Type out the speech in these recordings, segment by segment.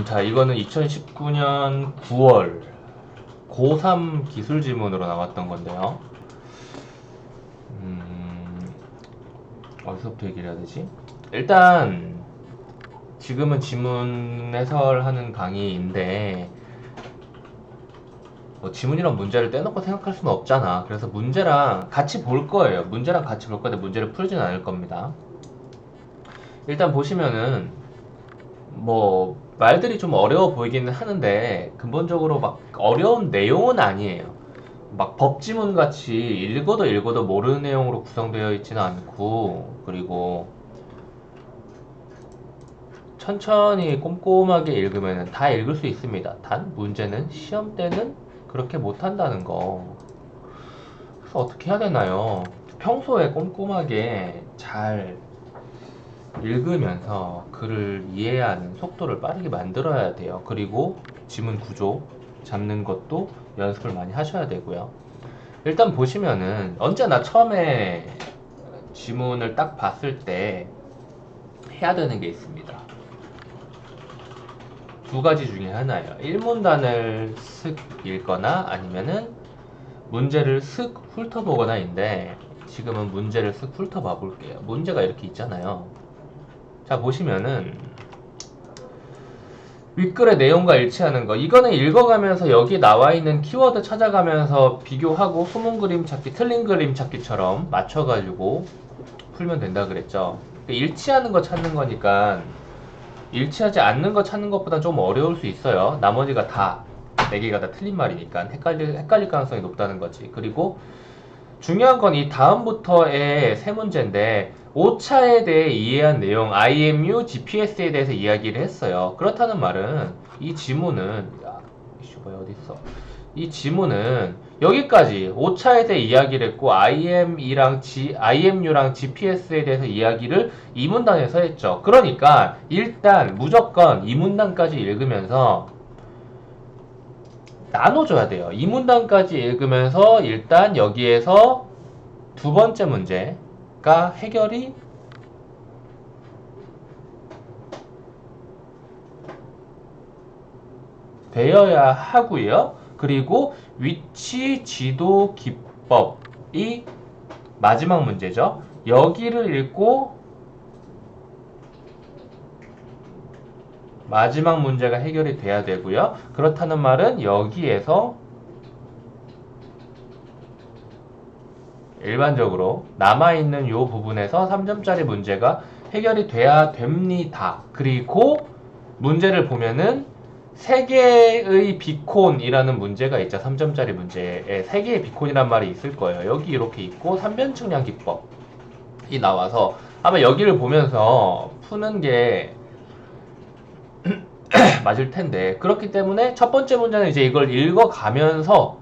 자, 이거는 2019년 9월 고3 기술 지문으로 나왔던 건데요. 어디서부터 얘기를 해야 되지? 일단 지금은 지문 해설하는 강의인데 뭐 지문이랑 문제를 떼놓고 생각할 수는 없잖아. 그래서 문제랑 같이 볼 거예요. 문제랑 같이 볼 건데 문제를 풀진 않을 겁니다. 일단 보시면은 뭐 말들이 좀 어려워 보이기는 하는데 근본적으로 막 어려운 내용은 아니에요. 막 법지문 같이 읽어도 모르는 내용으로 구성되어 있지는 않고, 그리고 천천히 꼼꼼하게 읽으면 다 읽을 수 있습니다. 단 문제는 시험 때는 그렇게 못한다는 거. 그래서 어떻게 해야 되나요? 평소에 꼼꼼하게 잘 읽으면서 글을 이해하는 속도를 빠르게 만들어야 돼요. 그리고 지문 구조 잡는 것도 연습을 많이 하셔야 되고요. 일단 보시면은 언제나 처음에 지문을 딱 봤을 때 해야 되는 게 있습니다. 두 가지 중에 하나예요. 1문단을 슥 읽거나 아니면은 문제를 슥 훑어보거나인데, 지금은 문제를 슥 훑어봐 볼게요. 문제가 이렇게 있잖아요. 자, 보시면은 윗글의 내용과 일치하는 거, 이거는 읽어가면서 여기 나와 있는 키워드 찾아가면서 비교하고 소문 그림 찾기, 틀린 그림 찾기처럼 맞춰가지고 풀면 된다 그랬죠. 일치하는 거 찾는 거니까 일치하지 않는 거 찾는 것보다 좀 어려울 수 있어요. 나머지가 다 4개가 다 틀린 말이니까 헷갈릴 가능성이 높다는 거지. 그리고 중요한 건 이 다음부터의 세 문제인데, 오차에 대해 이해한 내용, IMU, GPS에 대해서 이야기를 했어요. 그렇다는 말은 이 지문은, 이슈 뭐야 어딨어? 이 지문은 여기까지 오차에 대해 이야기를 했고, IMU랑 GPS에 대해서 이야기를 이 문단에서 했죠. 그러니까 일단 무조건 이 문단까지 읽으면서 나눠줘야 돼요. 이 문단까지 읽으면서 일단 여기에서 두 번째 문제가 해결이 되어야 하고요. 그리고 위치 지도 기법이 마지막 문제죠. 여기를 읽고 마지막 문제가 해결이 돼야 되고요. 그렇다는 말은 여기에서 일반적으로 남아있는 이 부분에서 3점짜리 문제가 해결이 돼야 됩니다. 그리고 문제를 보면은 3개의 비콘이라는 문제가 있죠. 3점짜리 문제에 3개의 비콘이란 말이 있을 거예요. 여기 이렇게 있고 3변 측량 기법이 나와서 아마 여기를 보면서 푸는 게 맞을 텐데, 그렇기 때문에 첫 번째 문제는 이제 이걸 읽어가면서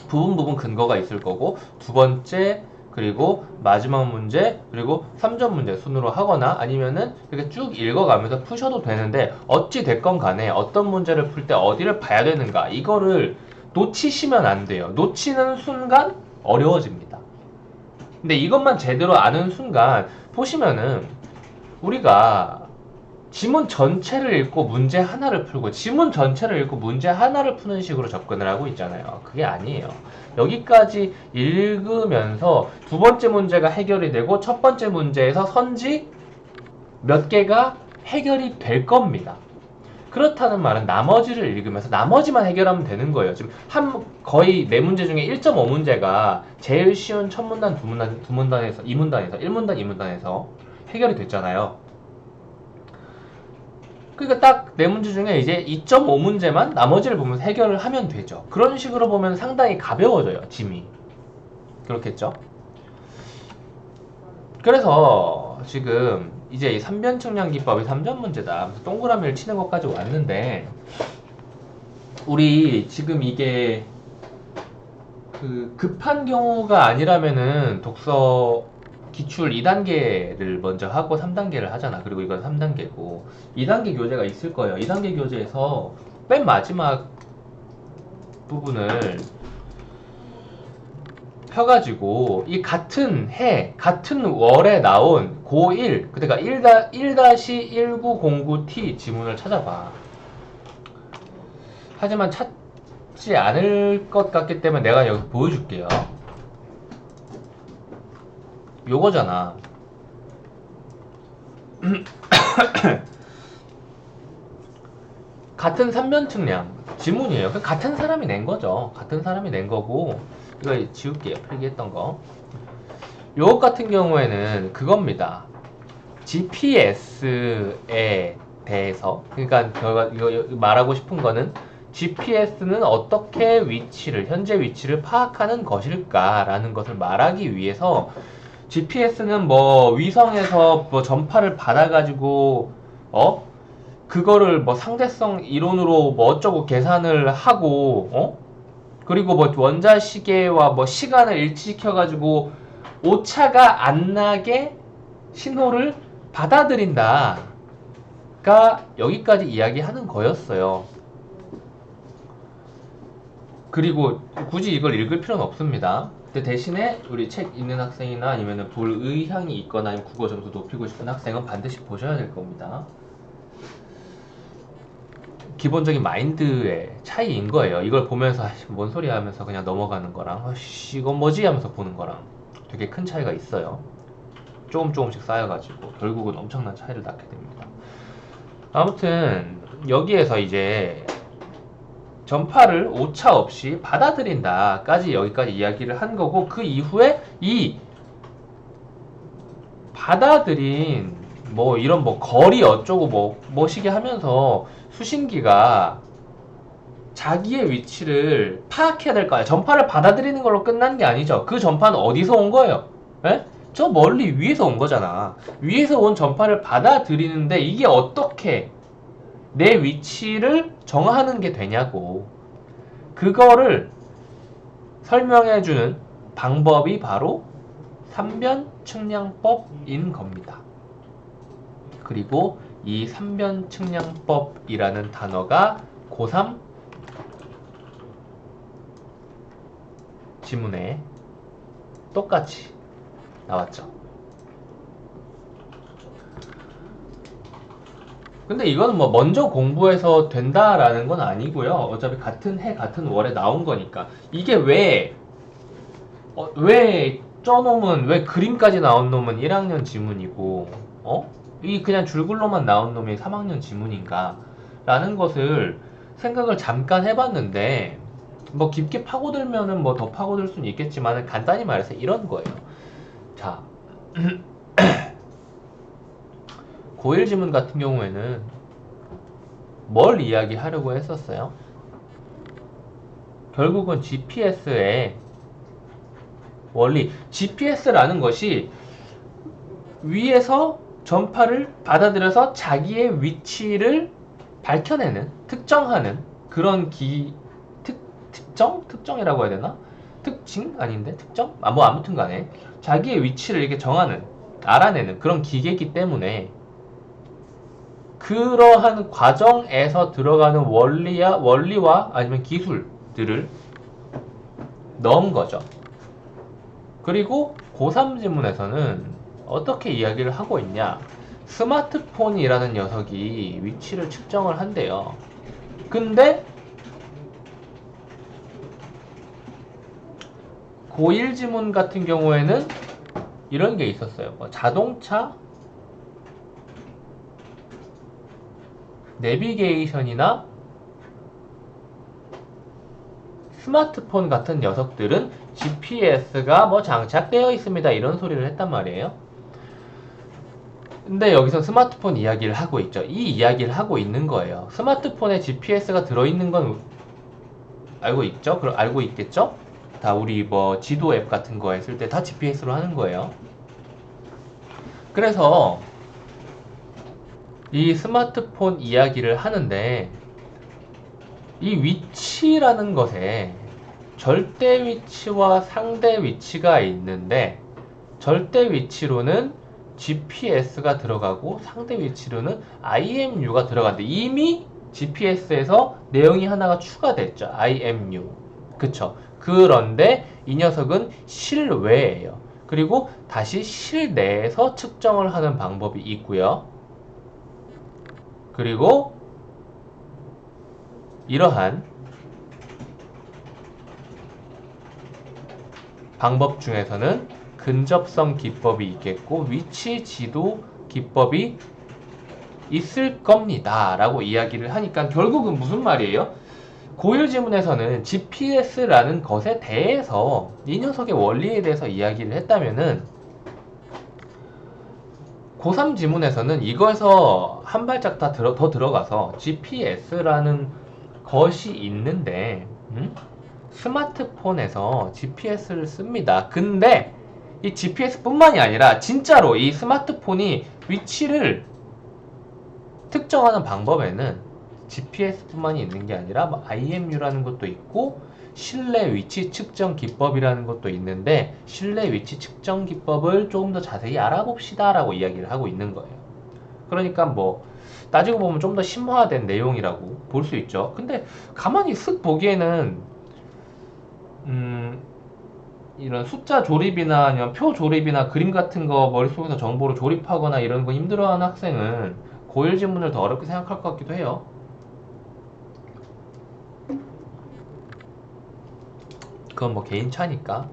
부분 근거가 있을 거고, 두 번째 그리고 마지막 문제 그리고 3점 문제 순으로 하거나 아니면은 이렇게 쭉 읽어가면서 푸셔도 되는데, 어찌 됐건 간에 어떤 문제를 풀 때 어디를 봐야 되는가, 이거를 놓치시면 안 돼요. 놓치는 순간 어려워집니다. 근데 이것만 제대로 아는 순간 보시면은 우리가 지문 전체를 읽고 문제 하나를 풀고 지문 전체를 읽고 문제 하나를 푸는 식으로 접근을 하고 있잖아요. 그게 아니에요. 여기까지 읽으면서 두 번째 문제가 해결이 되고 첫 번째 문제에서 선지 몇 개가 해결이 될 겁니다. 그렇다는 말은 나머지를 읽으면서 나머지만 해결하면 되는 거예요. 지금 거의 4문제 중에 1.5문제가 제일 쉬운 첫 문단, 두 문단에서 2문단에서 1문단, 2문단에서 해결이 됐잖아요. 그러니까 딱 4문제 중에 이제 2.5문제만 나머지를 보면서 해결을 하면 되죠. 그런 식으로 보면 상당히 가벼워져요, 짐이. 그렇겠죠? 그래서 지금 이제 이 3변 측량 기법이 3점 문제다. 동그라미를 치는 것까지 왔는데, 우리 지금 이게 급한 경우가 아니라면은 독서 기출 2단계를 먼저 하고 3단계를 하잖아. 그리고 이건 3단계고 2단계 교재가 있을 거예요. 2단계 교재에서 맨 마지막 부분을 펴가지고 이 같은 해, 같은 월에 나온 고1, 그러니까 1-1909T 지문을 찾아봐. 하지만 찾지 않을 것 같기 때문에 내가 여기서 보여줄게요. 요거잖아. 같은 3변 측량 지문이에요. 같은 사람이 낸 거죠. 같은 사람이 낸 거고, 이거 지울게요. 필기했던 거. 요것 같은 경우에는 그겁니다. GPS에 대해서, 그러니까 이거 말하고 싶은 거는 GPS는 어떻게 현재 위치를 파악하는 것일까라는 것을 말하기 위해서, GPS는 뭐 위성에서 뭐 전파를 받아가지고 그거를 뭐 상대성 이론으로 뭐 어쩌고 계산을 하고 그리고 뭐 원자시계와 뭐 시간을 일치시켜가지고 오차가 안 나게 신호를 받아들인다가 여기까지 이야기하는 거였어요. 그리고 굳이 이걸 읽을 필요는 없습니다. 근데 대신에 우리 책 읽는 학생이나 아니면 볼 의향이 있거나 아니면 국어 점수 높이고 싶은 학생은 반드시 보셔야 될 겁니다. 기본적인 마인드의 차이인 거예요. 이걸 보면서 뭔 소리 하면서 그냥 넘어가는 거랑 이건 뭐지 하면서 보는 거랑 되게 큰 차이가 있어요. 조금씩 쌓여가지고 결국은 엄청난 차이를 낳게 됩니다. 아무튼 여기에서 이제 전파를 오차 없이 받아들인다까지 여기까지 이야기를 한 거고, 그 이후에 이 받아들인 뭐 이런 뭐 거리 어쩌고 뭐시게 하면서 수신기가 자기의 위치를 파악해야 될 거 아니에요. 전파를 받아들이는 걸로 끝난 게 아니죠. 그 전파는 어디서 온 거예요? 에? 저 멀리 위에서 온 거잖아. 위에서 온 전파를 받아들이는데 이게 어떻게 내 위치를 정하는 게 되냐고. 그거를 설명해주는 방법이 바로 3변 측량법인 겁니다. 그리고 이 3변 측량법이라는 단어가 고3 지문에 똑같이 나왔죠. 근데 이거는 뭐 먼저 공부해서 된다라는 건 아니고요. 어차피 같은 해 같은 월에 나온 거니까. 이게 왜 쪄놈은 왜 그림까지 나온 놈은 1학년 지문이고 이 그냥 줄글로만 나온 놈이 3학년 지문인가 라는 것을 생각을 잠깐 해봤는데, 뭐 깊게 파고들면은 뭐 더 파고들 수는 있겠지만 간단히 말해서 이런 거예요. 자, 고1 지문 같은 경우에는 뭘 이야기하려고 했었어요? 결국은 GPS의 원리, GPS라는 것이 위에서 전파를 받아들여서 자기의 위치를 밝혀내는, 특정하는 그런 특정이라고 해야 되나? 특징? 아닌데? 특정? 뭐 아무튼 간에 자기의 위치를 이렇게 정하는, 알아내는 그런 기계이기 때문에 그러한 과정에서 들어가는 원리와 아니면 기술들을 넣은 거죠. 그리고 고3 지문에서는 어떻게 이야기를 하고 있냐? 스마트폰이라는 녀석이 위치를 측정을 한대요. 근데 고1 지문 같은 경우에는 이런 게 있었어요. 뭐 자동차 내비게이션이나 스마트폰 같은 녀석들은 GPS가 뭐 장착되어 있습니다. 이런 소리를 했단 말이에요. 근데 여기서 스마트폰 이야기를 하고 있죠. 이 이야기를 하고 있는 거예요. 스마트폰에 GPS가 들어있는 건 알고 있죠? 그럼 알고 있겠죠? 다 우리 뭐 지도 앱 같은 거 했을 때 다 GPS로 하는 거예요. 그래서 이 스마트폰 이야기를 하는데 이 위치라는 것에 절대 위치와 상대 위치가 있는데, 절대 위치로는 GPS가 들어가고 상대 위치로는 IMU가 들어가는데 이미 GPS에서 내용이 하나가 추가됐죠. IMU. 그쵸? 그런데 이 녀석은 실외예요. 그리고 다시 실내에서 측정을 하는 방법이 있고요. 그리고 이러한 방법 중에서는 근접성 기법이 있겠고 위치 지도 기법이 있을 겁니다 라고 이야기를 하니까 결국은 무슨 말이에요? 고일 지문에서는 GPS라는 것에 대해서 이 녀석의 원리에 대해서 이야기를 했다면은 고3 지문에서는 이거에서 한 발짝 더 들어가서 GPS라는 것이 있는데 스마트폰에서 GPS를 씁니다. 근데 이 GPS뿐만이 아니라 진짜로 이 스마트폰이 위치를 특정하는 방법에는 GPS뿐만이 있는 게 아니라 뭐 IMU라는 것도 있고 실내 위치 측정 기법이라는 것도 있는데 실내 위치 측정 기법을 조금 더 자세히 알아봅시다 라고 이야기를 하고 있는 거예요. 그러니까 뭐 따지고 보면 좀 더 심화된 내용이라고 볼 수 있죠. 근데 가만히 쓱 보기에는 이런 숫자 조립이나 아니면 표 조립이나 그림 같은 거 머릿속에서 정보를 조립하거나 이런 거 힘들어하는 학생은 고일 지문을 더 어렵게 생각할 것 같기도 해요. 그건 뭐 개인 차니까.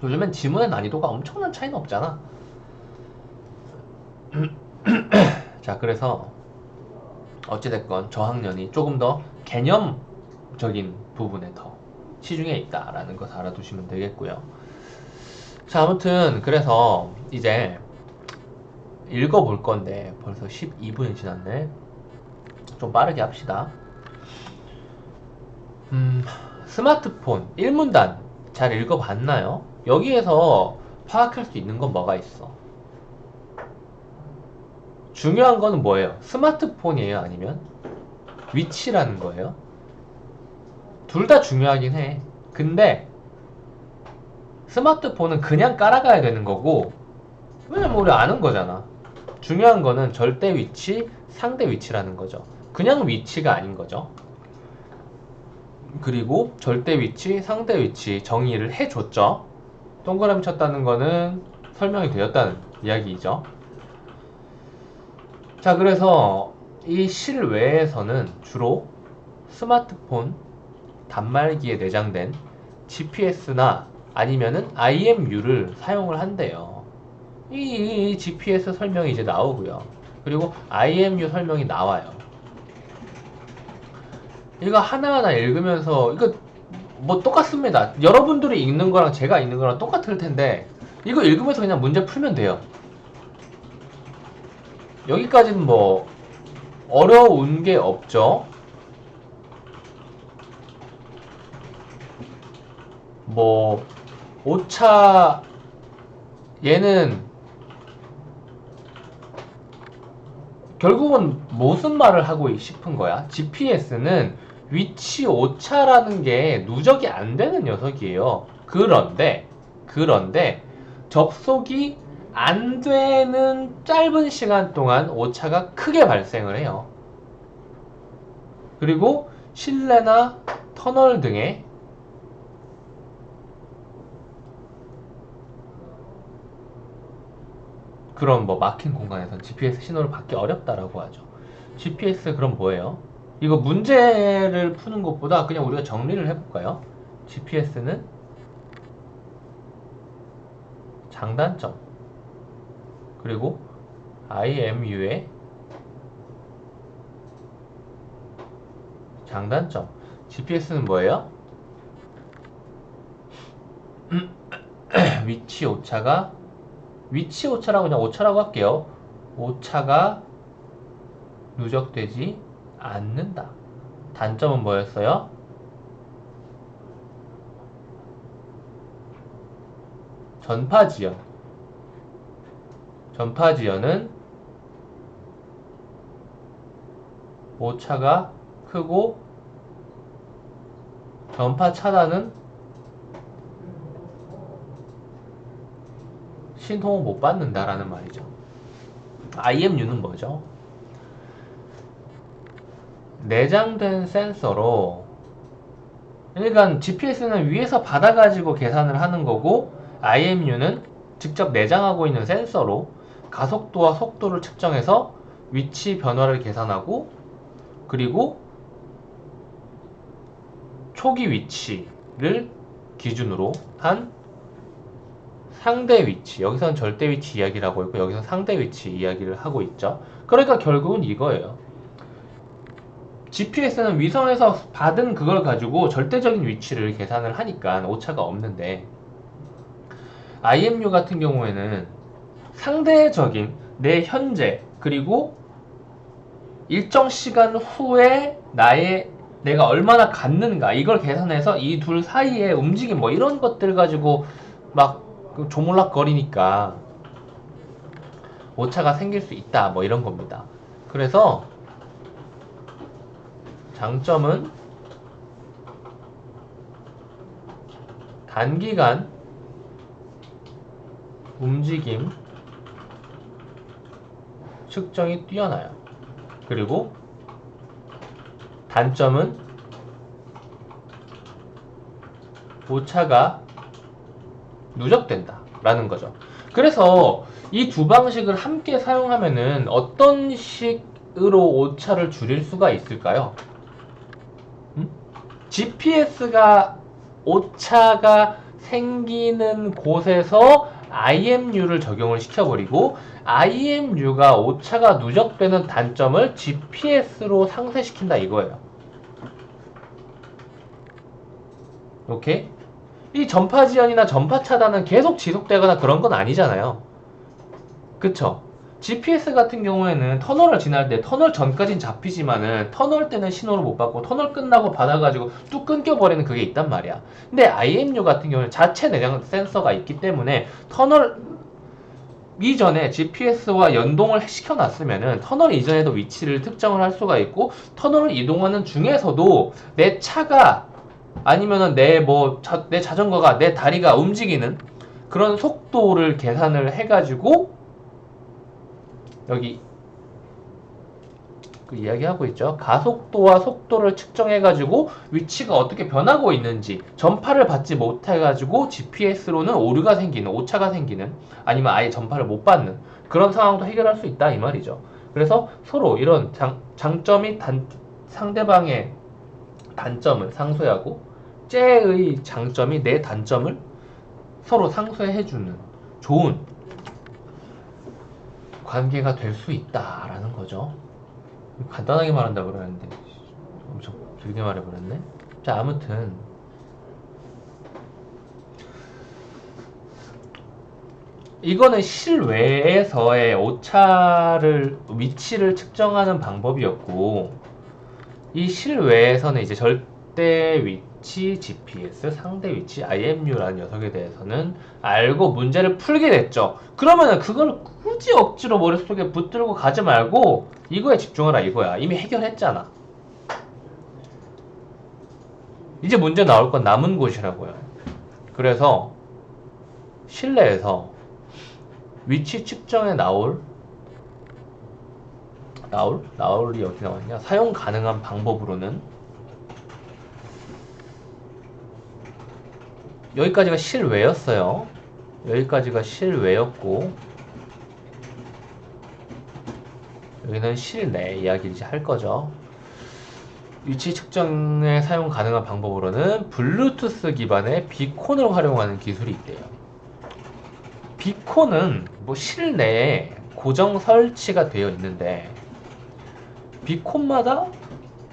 요즘엔 지문의 난이도가 엄청난 차이는 없잖아. 자, 그래서 어찌됐건 저학년이 조금 더 개념적인 부분에 더 치중해 있다라는 것을 알아두시면 되겠고요. 자, 아무튼 그래서 이제 읽어볼 건데 벌써 12분이 지났네. 좀 빠르게 합시다. 스마트폰 1문단 잘 읽어봤나요? 여기에서 파악할 수 있는 건 뭐가 있어? 중요한 거는 뭐예요? 스마트폰이에요? 아니면 위치라는 거예요? 둘 다 중요하긴 해. 근데 스마트폰은 그냥 깔아가야 되는 거고, 왜냐면 우리 아는 거잖아. 중요한 거는 절대 위치, 상대 위치라는 거죠. 그냥 위치가 아닌 거죠. 그리고 절대 위치, 상대 위치 정의를 해줬죠. 동그라미 쳤다는 거는 설명이 되었다는 이야기이죠. 자, 그래서 이 실외에서는 주로 스마트폰 단말기에 내장된 GPS나 아니면은 IMU를 사용을 한대요. 이 GPS 설명이 이제 나오고요. 그리고 IMU 설명이 나와요. 이거 하나하나 읽으면서 이거 뭐 똑같습니다. 여러분들이 읽는 거랑 제가 읽는 거랑 똑같을 텐데 이거 읽으면서 그냥 문제 풀면 돼요. 여기까지는 뭐 어려운 게 없죠. 뭐 오차 얘는 결국은 무슨 말을 하고 싶은 거야? GPS는 위치 오차라는 게 누적이 안 되는 녀석이에요. 그런데 접속이 안 되는 짧은 시간 동안 오차가 크게 발생을 해요. 그리고 실내나 터널 등의 그런 뭐 막힌 공간에선 GPS 신호를 받기 어렵다라고 하죠. GPS 그럼 뭐예요? 이거 문제를 푸는 것보다 그냥 우리가 정리를 해볼까요? GPS는 장단점 그리고 IMU의 장단점. GPS는 뭐예요? 위치 오차라고 그냥 오차라고 할게요. 오차가 누적되지 않는다. 단점은 뭐였어요? 전파지연. 전파지연은 오차가 크고 전파 차단은 신호를 못 받는다라는 말이죠. IMU는 뭐죠? 내장된 센서로 그러니까 GPS는 위에서 받아가지고 계산을 하는 거고 IMU는 직접 내장하고 있는 센서로 가속도와 속도를 측정해서 위치 변화를 계산하고 그리고 초기 위치를 기준으로 한 상대 위치, 여기서는 절대 위치 이야기를 하고 있고 여기서 상대 위치 이야기를 하고 있죠. 그러니까 결국은 이거예요. GPS는 위성에서 받은 그걸 가지고 절대적인 위치를 계산을 하니까 오차가 없는데 IMU 같은 경우에는 상대적인 내 현재 그리고 일정 시간 후에 내가 얼마나 갔는가 이걸 계산해서 이 둘 사이의 움직임 뭐 이런 것들 가지고 막 조물락거리니까 오차가 생길 수 있다 뭐 이런 겁니다. 그래서 장점은 단기간 움직임 측정이 뛰어나요. 그리고 단점은 오차가 누적된다 라는 거죠. 그래서 이 두 방식을 함께 사용하면은 어떤 식으로 오차를 줄일 수가 있을까요? GPS가 오차가 생기는 곳에서 IMU를 적용을 시켜버리고 IMU가 오차가 누적되는 단점을 GPS로 상쇄시킨다 이거예요. 오케이? 이 전파 지연이나 전파 차단은 계속 지속되거나 그런 건 아니잖아요. 그쵸? GPS 같은 경우에는 터널을 지날 때 터널 전까진 잡히지만은 터널 때는 신호를 못 받고 터널 끝나고 받아가지고 뚝 끊겨버리는 그게 있단 말이야. 근데 IMU 같은 경우는 자체 내장 센서가 있기 때문에 터널 이전에 GPS와 연동을 시켜놨으면은 터널 이전에도 위치를 특정을 할 수가 있고 터널을 이동하는 중에서도 내 차가 아니면은 내 자전거가 내 다리가 움직이는 그런 속도를 계산을 해가지고 여기 그 이야기하고 있죠. 가속도와 속도를 측정해가지고 위치가 어떻게 변하고 있는지 전파를 받지 못해가지고 GPS로는 오류가 생기는 오차가 생기는 아니면 아예 전파를 못 받는 그런 상황도 해결할 수 있다 이 말이죠. 그래서 서로 이런 장점이 상대방의 단점을 상쇄하고 쟤의 장점이 내 단점을 서로 상쇄해주는 좋은 관계가 될 수 있다라는 거죠. 간단하게 말한다 그러는데 엄청 길게 말해버렸네. 자, 아무튼 이거는 실외에서의 위치를 측정하는 방법이었고 이 실외에서는 이제 절대 위치 GPS, 상대 위치 IMU라는 녀석에 대해서는 알고 문제를 풀게 됐죠. 그러면은 그걸 굳이 억지로 머릿속에 붙들고 가지 말고 이거에 집중하라 이거야. 이미 해결했잖아. 이제 문제 나올 건 남은 곳이라고요. 그래서 실내에서 위치 측정에 나올이 어디 나왔냐? 사용 가능한 방법으로는 여기까지가 실외였어요. 여기까지가 실외였고 여기는 실내 이야기를 이제 할 거죠. 위치 측정에 사용 가능한 방법으로는 블루투스 기반의 비콘을 활용하는 기술이 있대요. 비콘은 뭐 실내에 고정 설치가 되어 있는데 비콘마다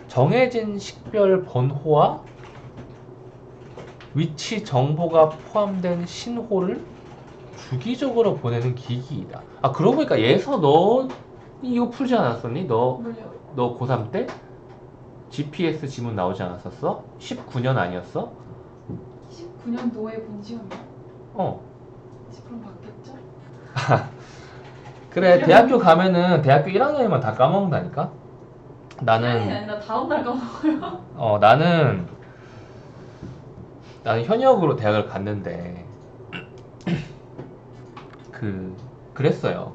정해진 식별 번호와 위치 정보가 포함된 신호를 주기적으로 보내는 기기이다. 아, 그러고 보니까 예서 너 이거 풀지 않았었니? 너 고3 때 GPS 지문 나오지 않았었어? 19년 아니었어? 19년도에 본 시험이야? 어. 그럼 바뀌었죠? 그래, 대학교 가면은 대학교 1학년이면 다 까먹는다니까? 나는 나 다음 날 까먹어요. 나는 현역으로 대학을 갔는데 그랬어요.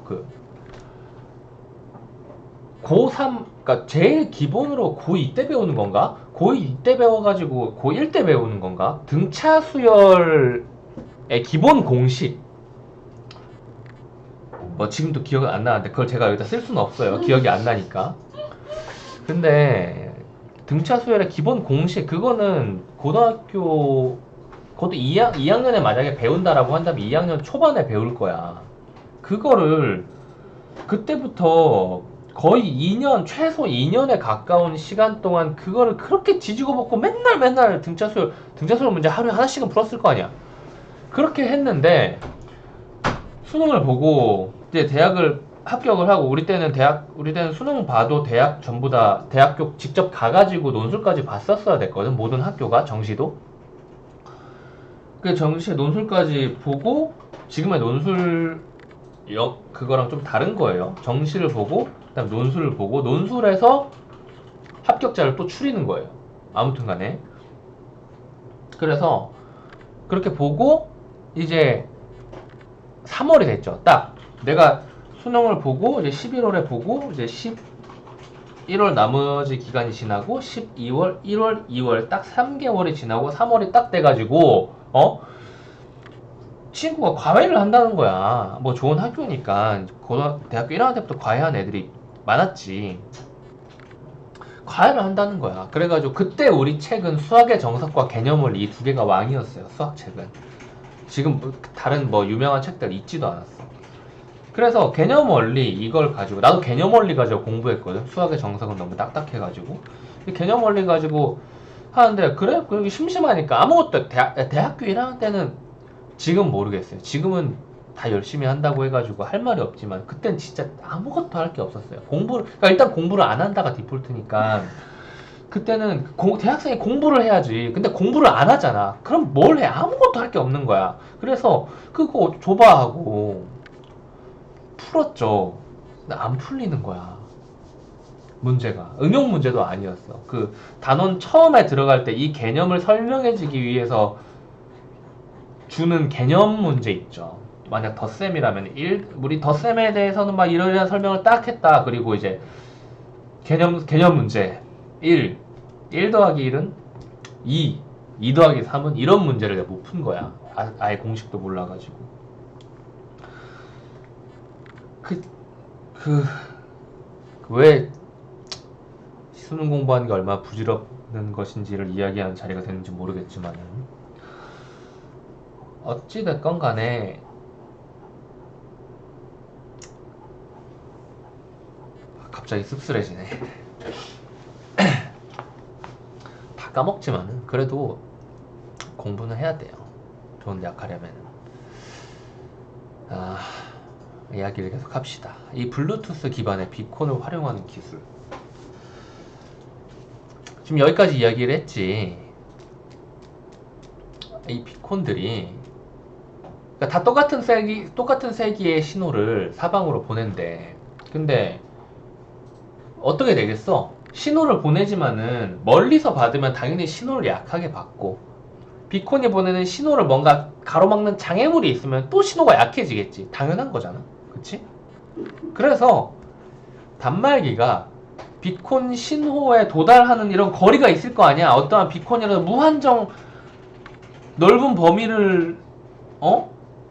고3, 그러니까 제일 기본으로 고2 때 배우는 건가? 고2 때 배워가지고 고1 때 배우는 건가? 등차 수열의 기본 공식. 뭐 지금도 기억은 안 나는데 그걸 제가 여기다 쓸 수는 없어요. 기억이 안 나니까. 근데 등차 수열의 기본 공식 그거는 고등학교 그것도 2학년에 만약에 배운다라고 한다면 2학년 초반에 배울 거야. 그거를 그때부터 거의 2년, 최소 2년에 가까운 시간 동안 그거를 그렇게 지지고 볶고 맨날 등차수열 문제 하루에 하나씩은 풀었을 거 아니야. 그렇게 했는데 수능을 보고 이제 대학을 합격을 하고 우리 때는 수능 봐도 대학 전부 다 대학교 직접 가가지고 논술까지 봤었어야 됐거든. 모든 학교가 정시도. 그 정시 논술까지 보고 지금의 논술 그거랑 좀 다른 거예요. 정시를 보고 그다음 논술을 보고 논술에서 합격자를 또 추리는 거예요. 아무튼 간에. 그래서 그렇게 보고 이제 3월이 됐죠. 딱 내가 수능을 보고 이제 11월에 보고 이제 11월 나머지 기간이 지나고 12월, 1월, 2월 딱 3개월이 지나고 3월이 딱 돼가지고 친구가 과외를 한다는 거야. 뭐 좋은 학교니까 대학교 1학년 때부터 과외한 애들이 많았지. 과외를 한다는 거야. 그래가지고 그때 우리 책은 수학의 정석과 개념원리 이 두 개가 왕이었어요. 수학책은. 지금 다른 뭐 유명한 책들 있지도 않았어. 그래서 개념원리 이걸 가지고 나도 개념원리 가지고 공부했거든. 수학의 정석은 너무 딱딱해가지고 개념원리 가지고 하는데 그래? 그게 심심하니까 아무것도 대학교 1학년 때는 지금 모르겠어요. 지금은 다 열심히 한다고 해가지고 할 말이 없지만 그땐 진짜 아무것도 할 게 없었어요. 그러니까 일단 공부를 안 한다가 디폴트니까 그때는 대학생이 공부를 해야지. 근데 공부를 안 하잖아. 그럼 뭘 해? 아무것도 할 게 없는 거야. 그래서 그거 줘봐 하고 풀었죠. 근데 안 풀리는 거야. 문제가. 응용 문제도 아니었어. 그 단원 처음에 들어갈 때 이 개념을 설명해주기 위해서 주는 개념 문제 있죠. 만약 덧셈이라면 우리 덧셈에 대해서는 막 이러이러한 설명을 딱 했다. 그리고 이제 개념 문제 1 더하기 1은 2 더하기 3은 이런 문제를 내가 못 푼 거야. 아예 공식도 몰라가지고. 왜 수능 공부하는 게 얼마나 부질없는 것인지를 이야기하는 자리가 되는지 모르겠지만은 어찌됐건 간에 갑자기 씁쓸해지네. 다 까먹지만은 그래도 공부는 해야 돼요. 좋은 대학 가려면은. 이야기를 계속 합시다. 이 블루투스 기반의 비콘을 활용하는 기술. 지금 여기까지 이야기를 했지. 이 비콘들이 그러니까 다 똑같은 세기의 신호를 사방으로 보낸대. 근데 어떻게 되겠어? 신호를 보내지만은 멀리서 받으면 당연히 신호를 약하게 받고 비콘이 보내는 신호를 뭔가 가로막는 장애물이 있으면 또 신호가 약해지겠지. 당연한 거잖아. 그치? 그래서 단말기가 비콘 신호에 도달하는 이런 거리가 있을 거 아니야. 어떠한 비콘이라도 무한정 넓은 범위를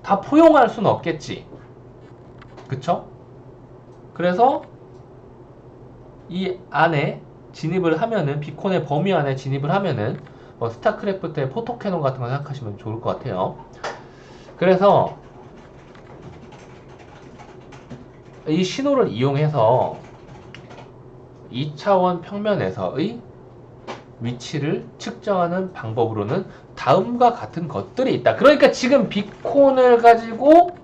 다 포용할 수는 없겠지. 그쵸? 그래서 이 안에 진입을 하면은 비콘의 범위 안에 진입을 하면은 뭐 스타크래프트의 포토캐논 같은 거 생각하시면 좋을 것 같아요. 그래서 이 신호를 이용해서 2차원 평면에서의 위치를 측정하는 방법으로는 다음과 같은 것들이 있다. 그러니까 지금 비콘을 가지고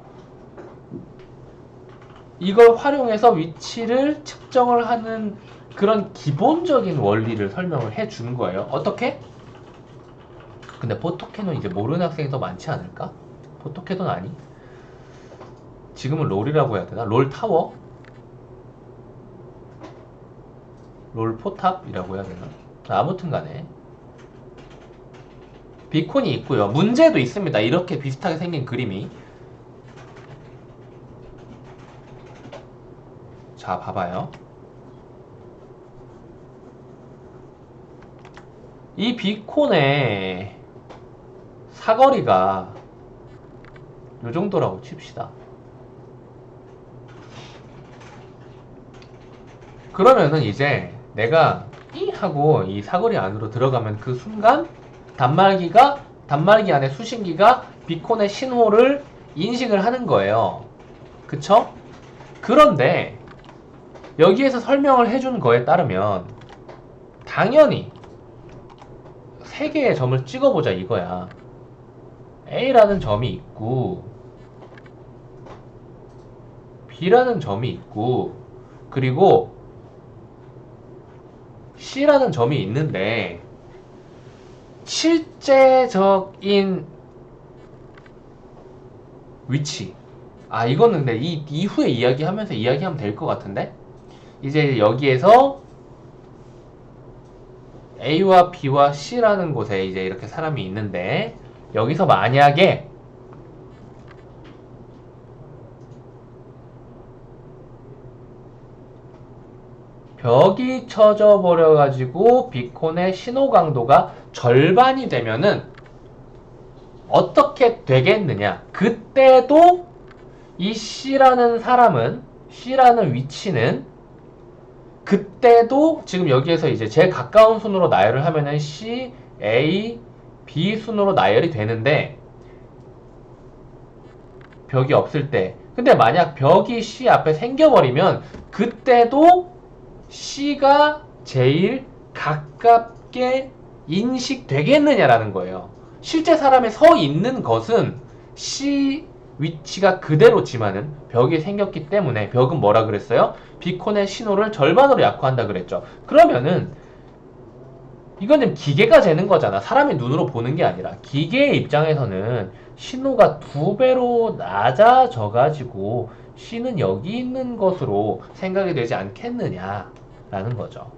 이걸 활용해서 위치를 측정을 하는 그런 기본적인 원리를 설명을 해 주는 거예요. 어떻게? 근데 포토캐논 이제 모르는 학생이 더 많지 않을까? 포토캐논 아니? 지금은 롤이라고 해야 되나? 롤타워? 롤포탑이라고 해야 되나? 아무튼 간에 비콘이 있고요. 문제도 있습니다. 이렇게 비슷하게 생긴 그림이. 자, 봐봐요. 이 비콘의 사거리가 요 정도라고 칩시다. 그러면은 이제 내가 이 하고 이 사거리 안으로 들어가면 그 순간 단말기가 단말기 안에 수신기가 비콘의 신호를 인식을 하는 거예요. 그쵸? 그런데 여기에서 설명을 해준 거에 따르면 당연히 세 개의 점을 찍어보자 이거야. A라는 점이 있고 B라는 점이 있고 그리고 C라는 점이 있는데 실제적인 위치. 이거는 근데 이 이후에 이야기하면서 이야기하면 될 것 같은데? 이제 여기에서 A와 B와 C라는 곳에 이제 이렇게 사람이 있는데 여기서 만약에 벽이 쳐져 버려가지고 비콘의 신호 강도가 절반이 되면은 어떻게 되겠느냐? 그때도 이 C라는 사람은, C라는 위치는 그때도 지금 여기에서 이제 제일 가까운 순으로 나열을 하면은 C, A, B 순으로 나열이 되는데 벽이 없을 때 근데 만약 벽이 C 앞에 생겨버리면 그때도 C가 제일 가깝게 인식되겠느냐라는 거예요. 실제 사람이 서 있는 것은 C 위치가 그대로지만은 벽이 생겼기 때문에 벽은 뭐라 그랬어요? 비콘의 신호를 절반으로 약화한다 그랬죠. 그러면은 이거는 기계가 재는 거잖아. 사람이 눈으로 보는 게 아니라 기계의 입장에서는 신호가 2배로 낮아져 가지고 C는 여기 있는 것으로 생각이 되지 않겠느냐라는 거죠.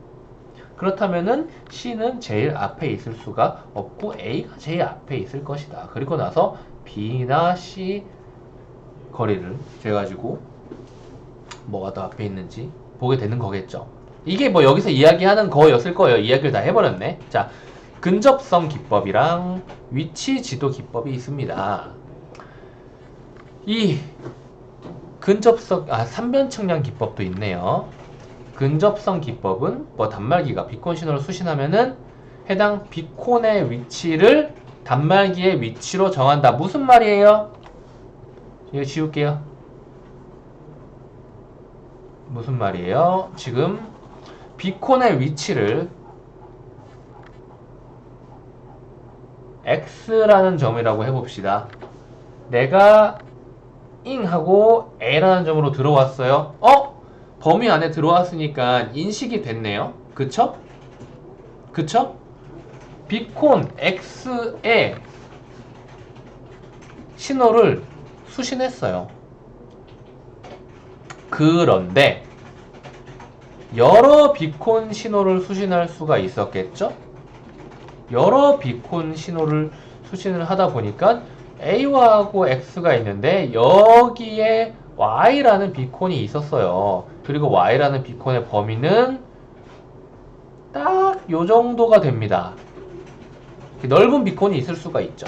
그렇다면은 C는 제일 앞에 있을 수가 없고 A가 제일 앞에 있을 것이다. 그리고 나서 B나 C 거리를 재가지고 뭐가 더 앞에 있는지 보게 되는 거겠죠. 이게 뭐 여기서 이야기하는 거였을 거예요. 이야기를 다 해버렸네. 자, 근접성 기법이랑 위치 지도 기법이 있습니다. 이 근접성, 삼변 측량 기법도 있네요. 근접성 기법은 뭐 단말기가 비콘 신호를 수신하면은 해당 비콘의 위치를 단말기의 위치로 정한다. 무슨 말이에요? 이거 지울게요. 무슨 말이에요? 지금 비콘의 위치를 X라는 점이라고 해봅시다. 내가 잉 하고 A라는 점으로 들어왔어요. 범위 안에 들어왔으니까 인식이 됐네요. 그쵸? 그쵸? 비콘 X에 신호를 수신했어요. 그런데 여러 비콘 신호를 수신할 수가 있었겠죠? 여러 비콘 신호를 수신을 하다 보니까 A하고 X가 있는데 여기에 Y라는 비콘이 있었어요. 그리고 Y라는 비콘의 범위는 딱 요 정도가 됩니다. 넓은 비콘이 있을 수가 있죠.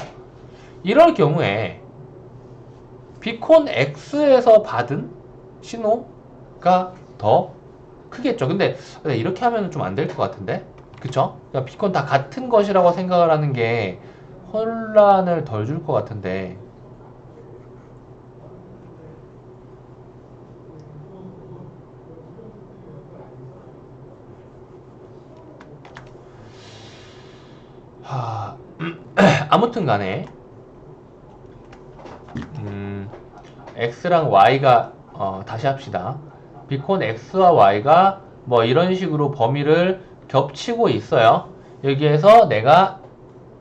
이럴 경우에 비콘 X에서 받은 신호가 더 크겠죠. 근데 이렇게 하면 좀 안 될 것 같은데? 그쵸? 그러니까 비콘 다 같은 것이라고 생각을 하는 게 혼란을 덜 줄 것 같은데. 아무튼 간에 X랑 Y가 다시 합시다. 비콘 X와 Y가 뭐 이런 식으로 범위를 겹치고 있어요. 여기에서 내가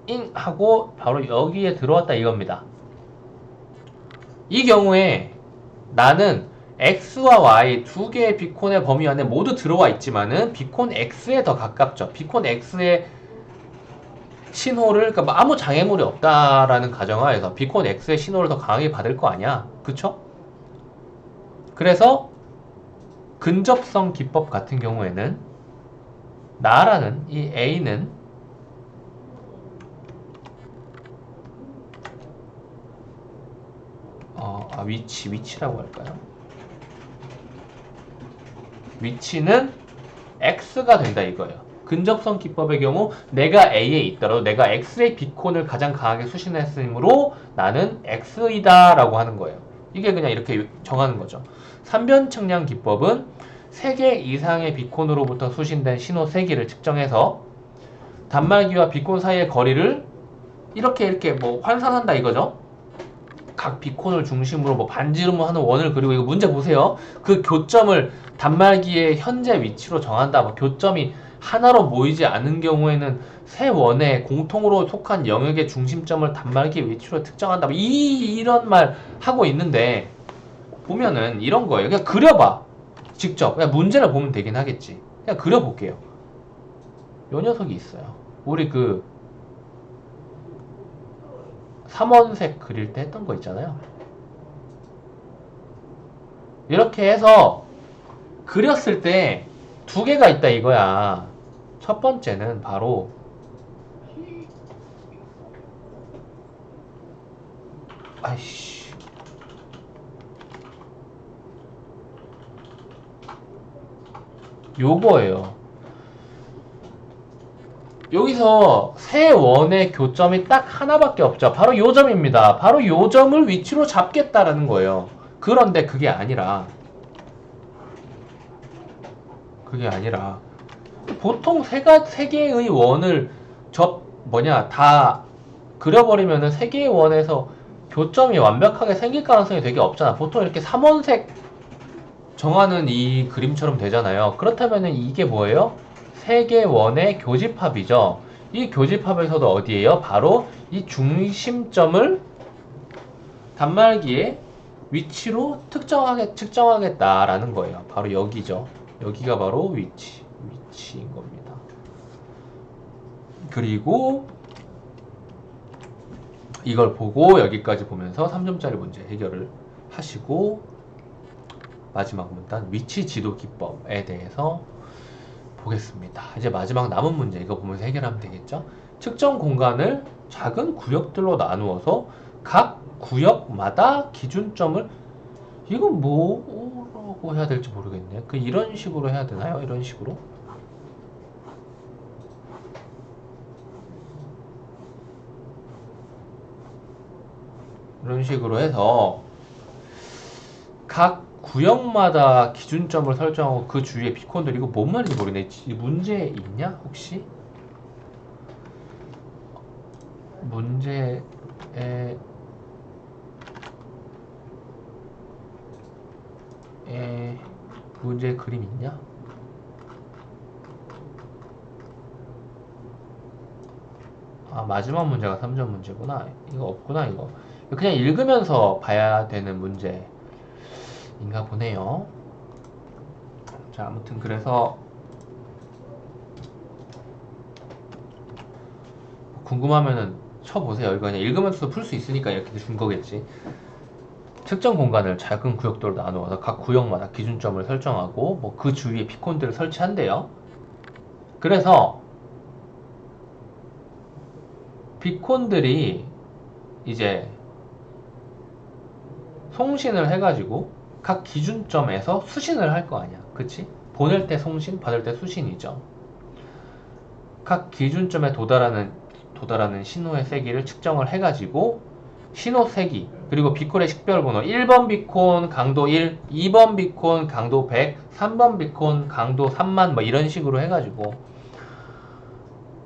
잉 하고 바로 여기에 들어왔다 이겁니다. 이 경우에 나는 X와 Y 두 개의 비콘의 범위 안에 모두 들어와 있지만은 비콘 X에 더 가깝죠. 비콘 X의 신호를, 그러니까 아무 장애물이 없다라는 가정하에서 비콘 X의 신호를 더 강하게 받을 거 아니야. 그쵸? 그래서 근접성 기법 같은 경우에는 나라는 이 A는 위치라고 할까요? 위치는 X가 된다 이거예요. 근접성 기법의 경우 내가 A에 있더라도 내가 X의 비콘을 가장 강하게 수신했으므로 나는 X이다 라고 하는 거예요. 이게 그냥 이렇게 정하는 거죠. 3변 측량 기법은 3개 이상의 비콘으로부터 수신된 신호 세기를 측정해서 단말기와 비콘 사이의 거리를 이렇게 뭐 환산한다 이거죠. 각 비콘을 중심으로 뭐 반지름으로 하는 원을 그리고 이거 문제 보세요. 그 교점을 단말기의 현재 위치로 정한다. 뭐 교점이 하나로 모이지 않은 경우에는 세 원에 공통으로 속한 영역의 중심점을 단말기 위치로 특정한다. 뭐 이런 말 하고 있는데 보면은 이런 거예요. 그냥 그려봐. 직접. 그냥 문제를 보면 되긴 하겠지. 그냥 그려볼게요. 요 녀석이 있어요. 우리 그 3원색 그릴 때 했던 거 있잖아요. 이렇게 해서 그렸을 때 두 개가 있다 이거야. 첫 번째는 바로 아이씨 요거예요. 여기서 세 원의 교점이 딱 하나밖에 없죠. 바로 요 점입니다. 바로 요 점을 위치로 잡겠다라는 거예요. 그런데 그게 아니라 보통 세 개의 원을 다 그려버리면은 세 개의 원에서 교점이 완벽하게 생길 가능성이 되게 없잖아. 보통 이렇게 3원색 정하는 이 그림처럼 되잖아요. 그렇다면은 이게 뭐예요? 세 개 원의 교집합이죠. 이 교집합에서도 어디예요? 바로 이 중심점을 단말기의 위치로 측정하겠다라는 거예요. 바로 여기죠. 여기가 바로 위치인 겁니다. 그리고 이걸 보고 여기까지 보면서 3점짜리 문제 해결을 하시고 마지막 문단 위치 지도 기법에 대해서 보겠습니다. 이제 마지막 남은 문제 이거 보면서 해결하면 되겠죠? 측정 공간을 작은 구역들로 나누어서 각 구역마다 기준점을 이건 뭐라고 해야 될지 모르겠네. 이런 식으로 해야 되나요? 이런 식으로? 이런 식으로 해서 각 구역마다 기준점을 설정하고 그 주위에 비콘들 이거 뭔 말인지 모르겠네. 이 문제 있냐 혹시? 문제에 문제 그림 있냐? 아 마지막 문제가 3점 문제구나. 이거 없구나 이거. 그냥 읽으면서 봐야 되는 문제인가 보네요. 자 아무튼 그래서 궁금하면은 쳐보세요. 이거 그냥 읽으면서 풀 수 있으니까 이렇게 준 거겠지. 특정 공간을 작은 구역들로 나누어서 각 구역마다 기준점을 설정하고 뭐 그 주위에 비콘들을 설치한대요. 그래서 비콘들이 이제 송신을 해가지고 각 기준점에서 수신을 할 거 아니야. 그치? 보낼 때 송신, 받을 때 수신이죠. 각 기준점에 도달하는 신호의 세기를 측정을 해가지고 신호 세기 그리고 비콘의 식별번호 1번 비콘 강도 1, 2번 비콘 강도 100, 3번 비콘 강도 3만 뭐 이런 식으로 해가지고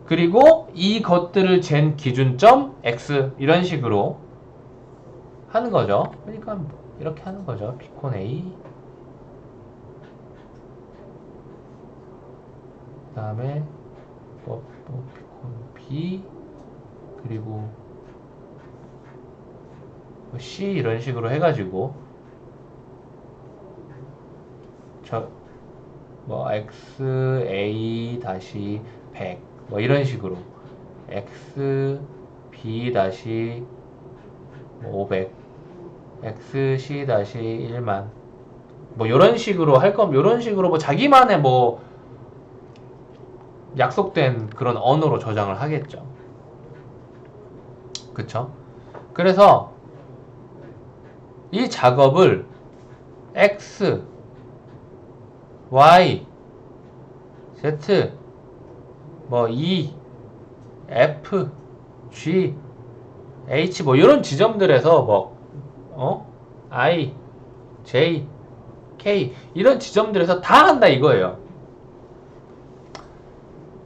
그리고 이 것들을 잰 기준점 X 이런 식으로 하는 거죠. 그러니까 이렇게 하는 거죠. 비콘 A 그 다음에 또 비콘 B 그리고 C 이런 식으로 해가지고 X A 다시 100 뭐 이런 식으로 X B 다시 500 X C 다시 1만 뭐 이런 식으로 할 거면 이런 식으로 뭐 자기만의 뭐 약속된 그런 언어로 저장을 하겠죠. 그쵸? 그래서 이 작업을 X, Y, Z 뭐 E, F, G, H 뭐 이런 지점들에서 뭐 I, J, K 이런 지점들에서 다 한다 이거예요.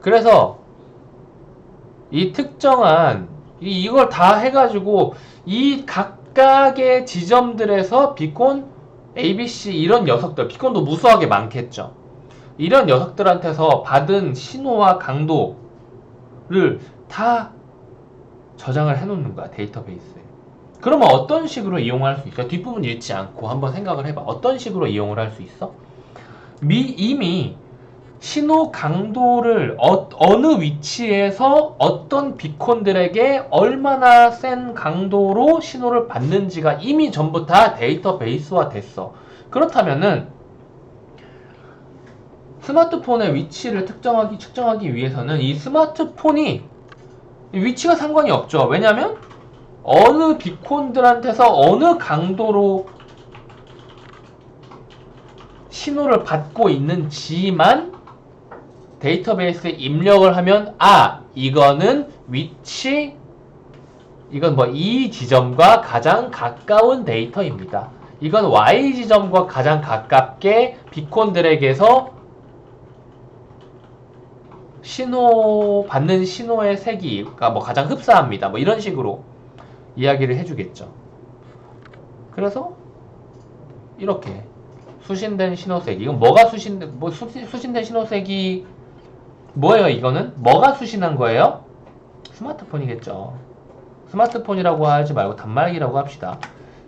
그래서 이 특정한 이걸 다 해가지고 이 각각의 지점들에서 비콘 ABC 이런 녀석들, 비콘도 무수하게 많겠죠. 이런 녀석들한테서 받은 신호와 강도를 다 저장을 해놓는 거야, 데이터베이스에. 그러면 어떤 식으로 이용할 수 있어? 뒷부분 읽지 않고 한번 생각을 해봐. 어떤 식으로 이용을 할 수 있어? 이미 신호 강도를 어느 위치에서 어떤 비콘들에게 얼마나 센 강도로 신호를 받는지가 이미 전부 다 데이터베이스화 됐어. 그렇다면은 스마트폰의 위치를 측정하기 위해서는 이 스마트폰이 위치가 상관이 없죠. 왜냐하면 어느 비콘들한테서 어느 강도로 신호를 받고 있는지만 데이터베이스에 입력을 하면 이거는 위치, 이건 뭐 이 지점과 가장 가까운 데이터입니다. 이건 Y 지점과 가장 가깝게 비콘들에게서 받는 신호의 세기가 뭐 가장 흡사합니다. 뭐 이런 식으로 이야기를 해주겠죠. 그래서 이렇게 수신된 신호세기. 이건 뭐가 수신된 신호세기 뭐예요? 이거는 뭐가 수신한 거예요? 스마트폰이겠죠. 스마트폰이라고 하지 말고 단말기라고 합시다.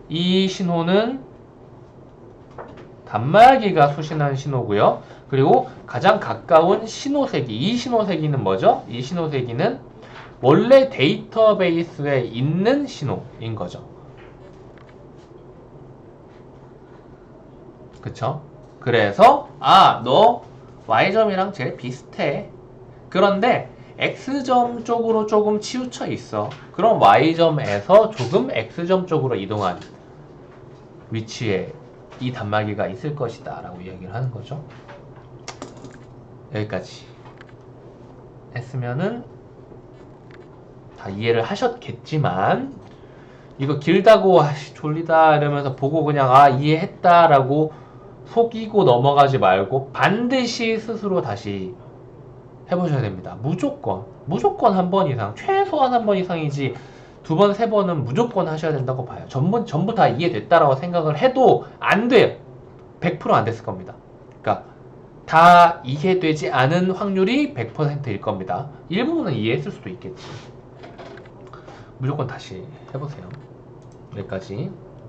이 신호는 단말기가 수신한 신호고요. 그리고 가장 가까운 신호세기. 이 신호세기는 뭐죠? 이 신호세기는 원래 데이터베이스에 있는 신호인 거죠. 그쵸? 그래서 너 Y점이랑 제일 비슷해. 그런데 X점 쪽으로 조금 치우쳐 있어. 그럼 Y점에서 조금 X점 쪽으로 이동한 위치에 이 단말기가 있을 것이다 라고 이야기를 하는 거죠. 여기까지 했으면은 다 이해를 하셨겠지만 이거 길다고 졸리다 이러면서 보고 그냥 이해했다 라고 속이고 넘어가지 말고 반드시 스스로 다시 해보셔야 됩니다. 무조건 한 번 이상, 최소한 한 번 이상이지 두 번, 세 번은 무조건 하셔야 된다고 봐요. 전부 다 이해됐다라고 생각을 해도 안 돼요. 100% 안 됐을 겁니다. 그러니까 다 이해되지 않은 확률이 100%일 겁니다. 일부분은 이해했을 수도 있겠지. 무조건 다시 해보세요. 여기까지.